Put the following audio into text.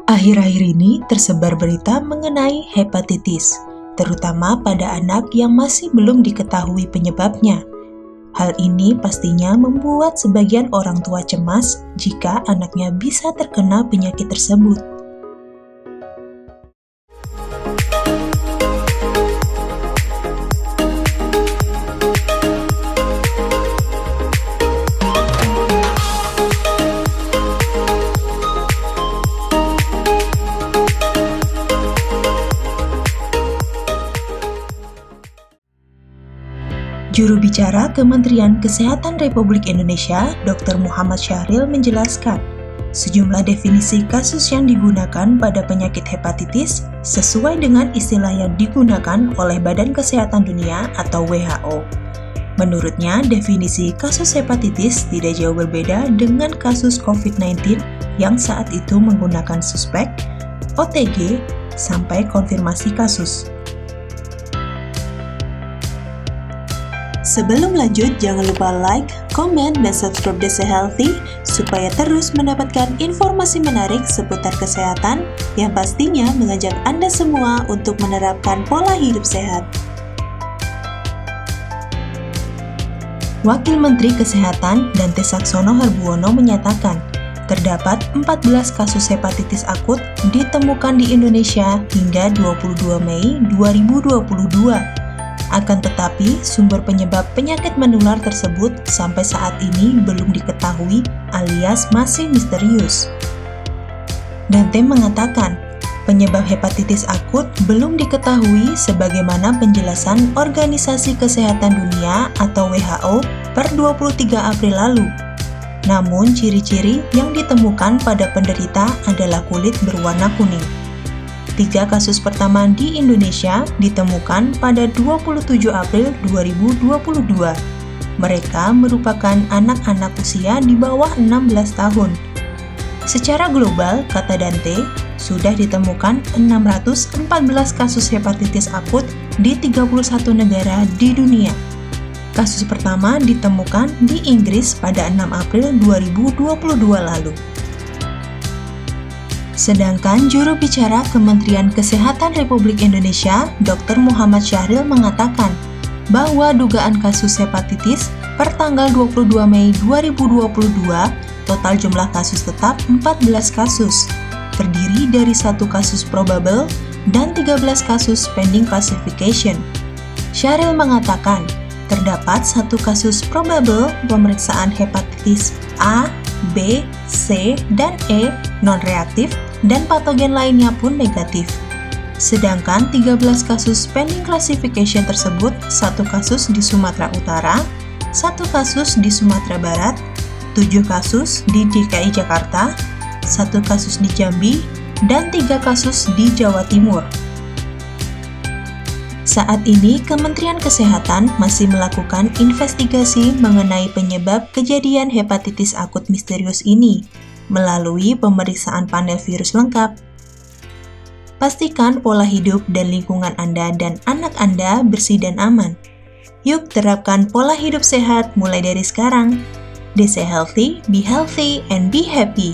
Akhir-akhir ini tersebar berita mengenai hepatitis, terutama pada anak yang masih belum diketahui penyebabnya. Hal ini pastinya membuat sebagian orang tua cemas jika anaknya bisa terkena penyakit tersebut. Juru bicara Kementerian Kesehatan Republik Indonesia, Dr. Muhammad Syahril menjelaskan, sejumlah definisi kasus yang digunakan pada penyakit hepatitis sesuai dengan istilah yang digunakan oleh Badan Kesehatan Dunia atau WHO. Menurutnya, definisi kasus hepatitis tidak jauh berbeda dengan kasus COVID-19 yang saat itu menggunakan suspek, OTG, sampai konfirmasi kasus. Sebelum lanjut, jangan lupa like, komen, dan subscribe Desa Healthy supaya terus mendapatkan informasi menarik seputar kesehatan yang pastinya mengajak Anda semua untuk menerapkan pola hidup sehat. Wakil Menteri Kesehatan Dante Saxono Harbuono menyatakan, terdapat 14 kasus hepatitis akut ditemukan di Indonesia hingga 22 Mei 2022. Akan tetapi, sumber penyebab penyakit menular tersebut sampai saat ini belum diketahui alias masih misterius. Dante mengatakan, penyebab hepatitis akut belum diketahui sebagaimana penjelasan Organisasi Kesehatan Dunia atau WHO per 23 April lalu. Namun, ciri-ciri yang ditemukan pada penderita adalah kulit berwarna kuning. 3 kasus pertama di Indonesia ditemukan pada 27 April 2022. Mereka merupakan anak-anak usia di bawah 16 tahun. Secara global, kata Dante, sudah ditemukan 614 kasus hepatitis akut di 31 negara di dunia. Kasus pertama ditemukan di Inggris pada 6 April 2022 lalu. Sedangkan juru bicara Kementerian Kesehatan Republik Indonesia, Dr. Muhammad Syahril mengatakan bahwa dugaan kasus hepatitis per tanggal 22 Mei 2022, total jumlah kasus tetap 14 kasus, terdiri dari 1 kasus probable dan 13 kasus pending classification. Syahril mengatakan, terdapat 1 kasus probable pemeriksaan hepatitis A, B, C, dan E non-reaktif dan patogen lainnya pun negatif. Sedangkan 13 kasus pending classification tersebut, 1 kasus di Sumatera Utara, 1 kasus di Sumatera Barat, 7 kasus di DKI Jakarta, 1 kasus di Jambi, dan 3 kasus di Jawa Timur. Saat ini, Kementerian Kesehatan masih melakukan investigasi mengenai penyebab kejadian hepatitis akut misterius ini melalui pemeriksaan panel virus lengkap. Pastikan pola hidup dan lingkungan Anda dan anak Anda bersih dan aman. Yuk terapkan pola hidup sehat mulai dari sekarang. Stay healthy, be healthy, and be happy.